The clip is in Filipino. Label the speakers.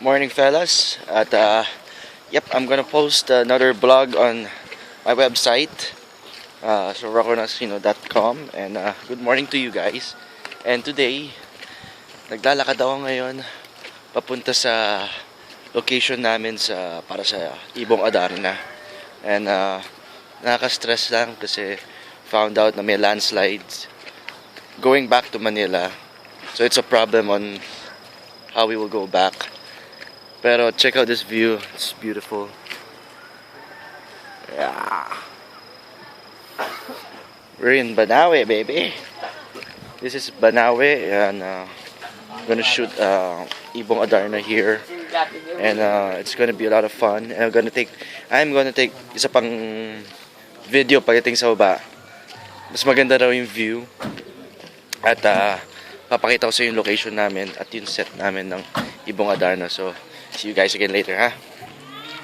Speaker 1: Morning, fellas. Yep, I'm gonna post another blog on my website, so roconasino.com. And good morning to you guys. And today, naglalakad ako ngayon papunta sa location namin para sa Ibong Adarna. And nakaka-stress lang kasi found out na may landslides going back to Manila. So it's a problem on how we will go back. Pero check out this view. It's beautiful. Yeah. We're in Banawe, baby. This is Banawe, and I'm gonna shoot Ibong Adarna here, and it's gonna be a lot of fun. And I'm gonna take isa pang video pagdating sa baba. Mas maganda raw yung view. At papakita ko sa yung location namin at yung set namin ng Ibong Adarna. So see you guys again later, ha?